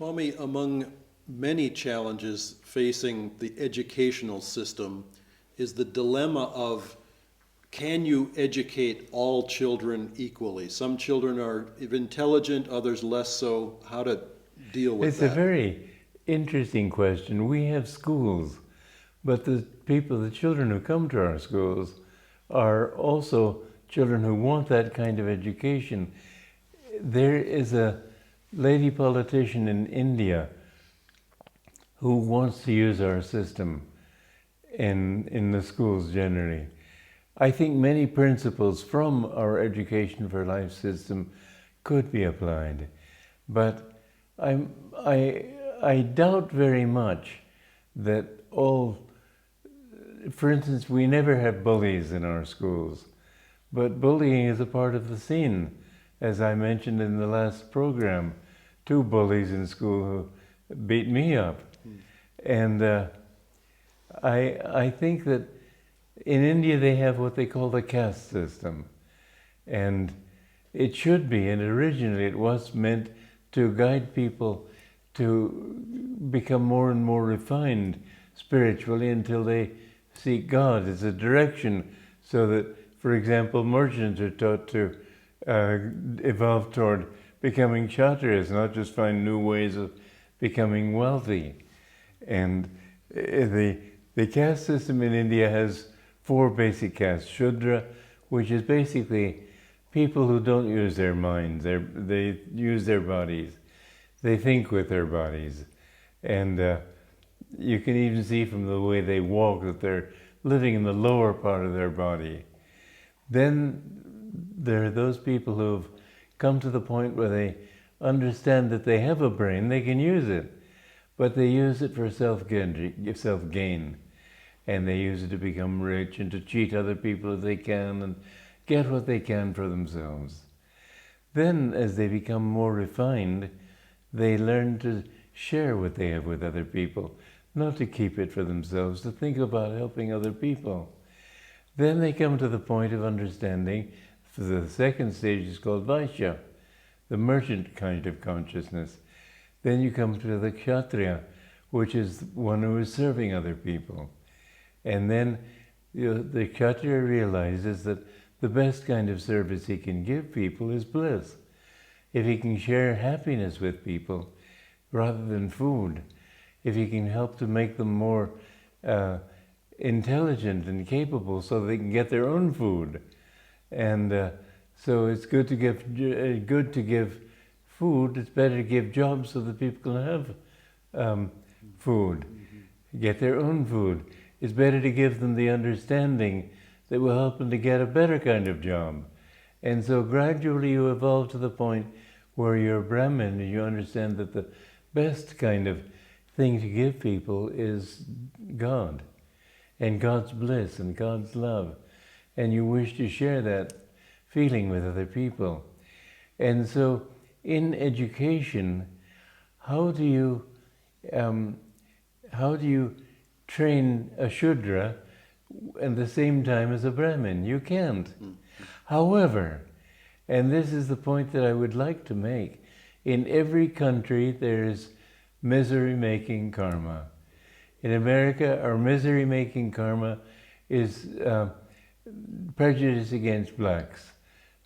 Swami, among many challenges facing the educational system is the dilemma of, can you educate all children equally? Some children are intelligent, others less so. How to deal with that? It's a very interesting question. We have schools, but the children who come to our schools are also children who want that kind of education. There is a lady politician in India who wants to use our system in the schools generally. I think many principles from our Education for Life system could be applied, but I doubt very much that for instance, we never have bullies in our schools, but bullying is a part of the scene. As I mentioned in the last program, 2 bullies in school who beat me up. And I think that in India they have what they call the caste system. And it should be, and originally it was meant to guide people to become more and more refined spiritually until they seek God as a direction, so that, for example, merchants are taught to evolve toward becoming kshatriyas, not just find new ways of becoming wealthy. And the caste system in India has 4 basic castes. Shudra, which is basically people who don't use their minds, they use their bodies. They think with their bodies. And you can even see from the way they walk that they're living in the lower part of their body. Then there are those people who've come to the point where they understand that they have a brain, they can use it, but they use it for self-gain, and they use it to become rich and to cheat other people if they can and get what they can for themselves. Then, as they become more refined, they learn to share what they have with other people, not to keep it for themselves, to think about helping other people. Then they come to the point of understanding. The second stage is called Vaishya, the merchant kind of consciousness. Then you come to the kshatriya, which is one who is serving other people. And then the kshatriya realizes that the best kind of service he can give people is bliss. If he can share happiness with people rather than food, if he can help to make them more intelligent and capable so they can get their own food. And so it's good to give food. It's better to give jobs so that people can have food, get their own food. It's better to give them the understanding that will help them to get a better kind of job. And so gradually you evolve to the point where you're a Brahmin and you understand that the best kind of thing to give people is God, and God's bliss and God's love. And you wish to share that feeling with other people. And so in education, how do you train a Shudra at the same time as a Brahmin? You can't. However, and this is the point that I would like to make, in every country there's misery-making karma. In America, our misery-making karma is prejudice against blacks,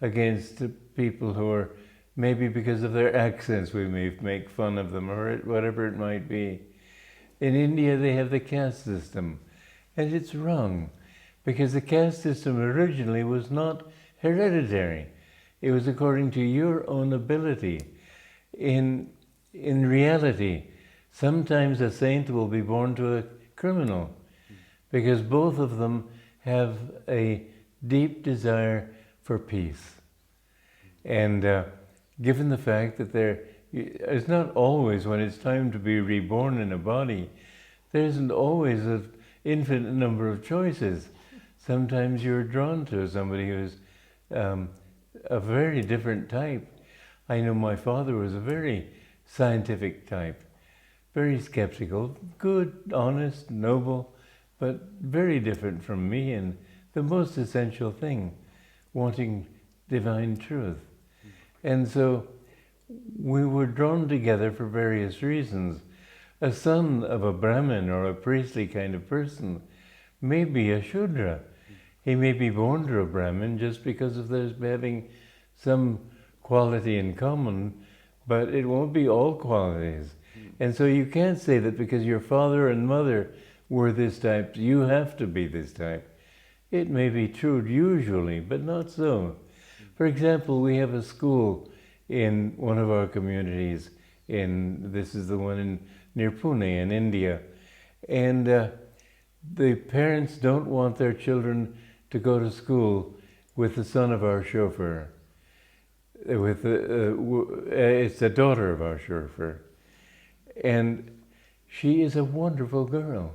against people who are, maybe because of their accents we may make fun of them, or whatever it might be. In India they have the caste system, and it's wrong, because the caste system originally was not hereditary. It was according to your own ability. In reality, sometimes a saint will be born to a criminal, because both of them have a deep desire for peace. And given the fact that it's not always, when it's time to be reborn in a body, there isn't always an infinite number of choices. Sometimes you're drawn to somebody who's a very different type. I know my father was a very scientific type, very skeptical, good, honest, noble, but very different from me, and the most essential thing, wanting divine truth. And so we were drawn together for various reasons. A son of a Brahmin or a priestly kind of person may be a Shudra. He may be born to a Brahmin just because of there's having some quality in common, but it won't be all qualities. And so you can't say that because your father and mother were this type, you have to be this type. It may be true usually, but not so. For example, we have a school in one of our communities, this is the one near Pune in India, and the parents don't want their children to go to school with the son of our chauffeur. It's the daughter of our chauffeur. And she is a wonderful girl.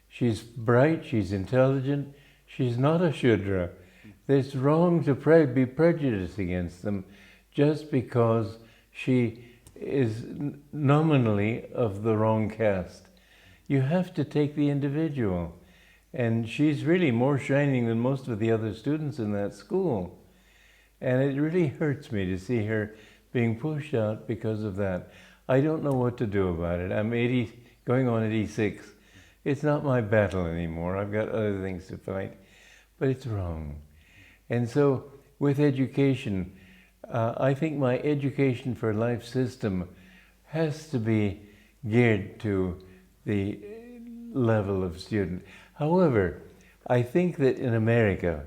She's bright, she's intelligent, she's not a Shudra. It's wrong to be prejudiced against them just because she is nominally of the wrong caste. You have to take the individual. And she's really more shining than most of the other students in that school. And it really hurts me to see her being pushed out because of that. I don't know what to do about it. I'm 80, going on 86. It's not my battle anymore. I've got other things to fight. But it's wrong. And so with education, I think my education for life system has to be geared to the level of student. However, I think that in America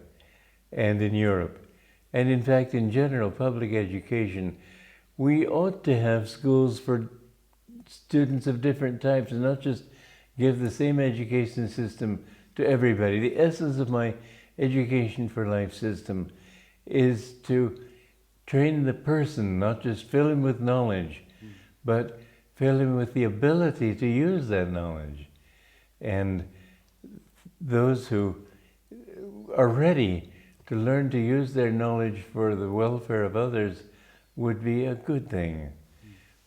and in Europe, and in fact in general public education, we ought to have schools for students of different types and not just give the same education system to everybody. The essence of my education for life system is to train the person, not just fill him with knowledge, but fill him with the ability to use that knowledge. And those who are ready to learn to use their knowledge for the welfare of others would be a good thing.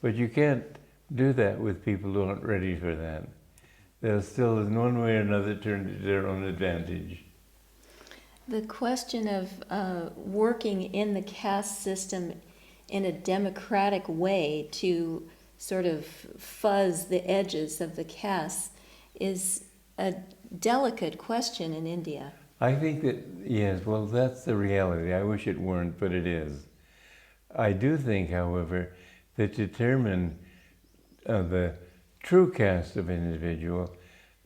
But you can't do that with people who aren't ready for that. They'll still, in one way or another, turn to their own advantage. The question of working in the caste system in a democratic way to sort of fuzz the edges of the castes is a delicate question in India. I think that, yes, well, that's the reality. I wish it weren't, but it is. I do think, however, that to determine the true caste of an individual,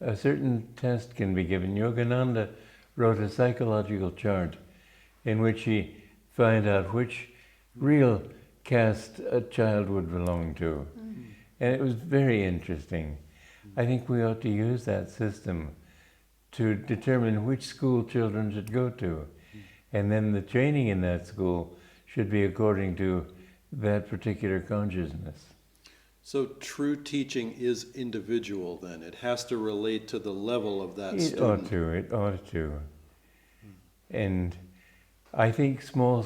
a certain test can be given. Yogananda wrote a psychological chart in which he found out which real caste a child would belong to. And it was very interesting. I think we ought to use that system to determine which school children should go to. And then the training in that school should be according to that particular consciousness. So true teaching is individual then. It has to relate to the level of that It student. ought to. And I think small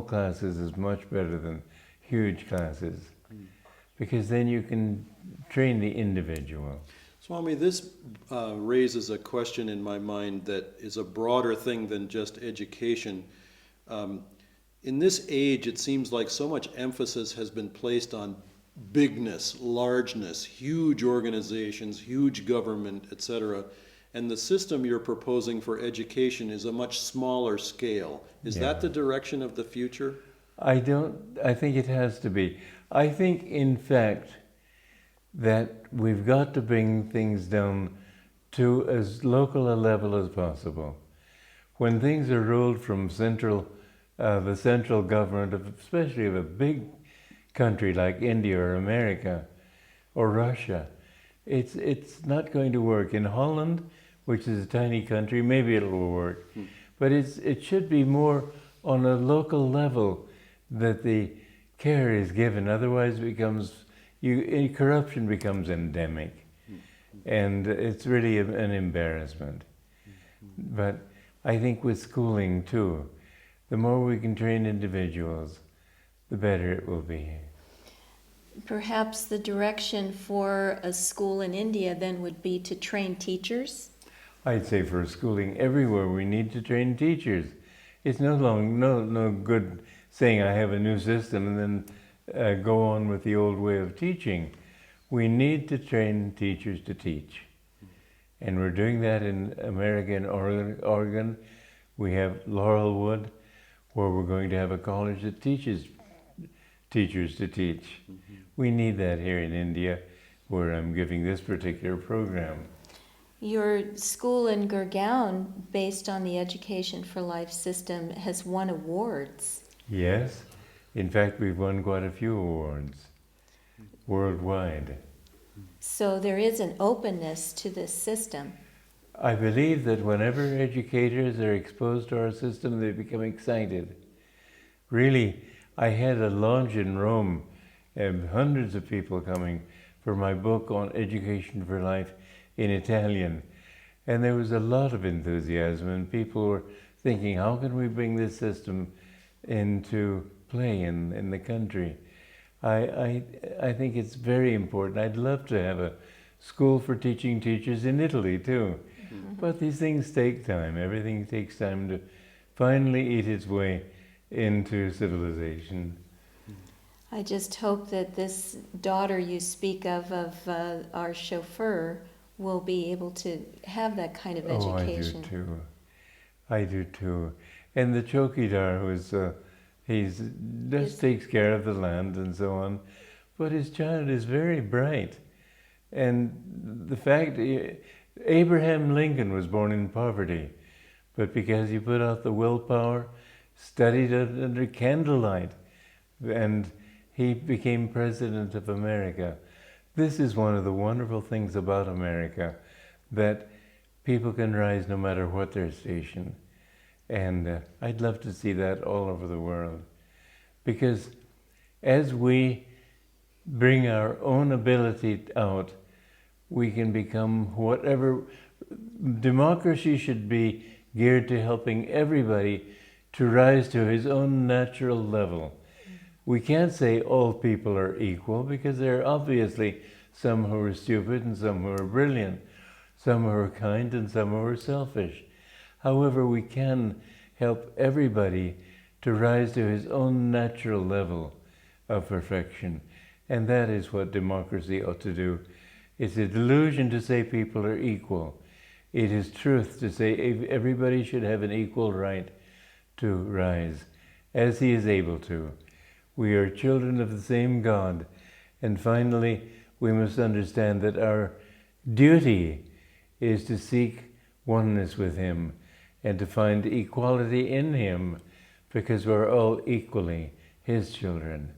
classes is much better than huge classes, because then you can train the individual. Swami, this raises a question in my mind that is a broader thing than just education. In this age, it seems like so much emphasis has been placed on bigness, largeness, huge organizations, huge government, etc. And the system you're proposing for education is a much smaller scale. Is that the direction of the future? I think it has to be. I think, in fact, that we've got to bring things down to as local a level as possible. When things are ruled from the central government, especially of a big country like India or America or Russia, it's not going to work. In Holland, which is a tiny country, maybe it will work. But it should be more on a local level that the care is given. Otherwise, corruption becomes endemic, and it's really an embarrassment. But I think with schooling too, the more we can train individuals, the better it will be. Perhaps the direction for a school in India then would be to train teachers? I'd say for schooling everywhere we need to train teachers. It's no good saying I have a new system and then go on with the old way of teaching. We need to train teachers to teach. And we're doing that in America, in Oregon. We have Laurelwood, where we're going to have a college that teaches teachers to teach. We need that here in India, where I'm giving this particular program. Your school in Gurgaon, based on the Education for Life system, has won awards. Yes. In fact, we've won quite a few awards worldwide. So there is an openness to this system. I believe that whenever educators are exposed to our system, they become excited. Really, I had a launch in Rome, hundreds of people coming for my book on Education for Life in Italian. And there was a lot of enthusiasm, and people were thinking, how can we bring this system into play in the country? I think it's very important. I'd love to have a school for teaching teachers in Italy too. But these things take time. Everything takes time to finally eat its way into civilization. I just hope that this daughter you speak of our chauffeur, will be able to have that kind of education. Oh, I do too. I do too. And the chowkidar, he's just takes care of the land and so on, but his child is very bright. And the fact, Abraham Lincoln was born in poverty, but because he put out the willpower, studied it under candlelight, and he became president of America. This is one of the wonderful things about America, that people can rise no matter what their station. And I'd love to see that all over the world. Because as we bring our own ability out, we can become whatever. Democracy should be geared to helping everybody to rise to his own natural level. We can't say all people are equal, because there are obviously some who are stupid and some who are brilliant, some who are kind and some who are selfish. However, we can help everybody to rise to his own natural level of perfection. And that is what democracy ought to do. It's a delusion to say people are equal. It is truth to say everybody should have an equal right to rise, as he is able to. We are children of the same God. And finally, we must understand that our duty is to seek oneness with him and to find equality in him, because we're all equally his children.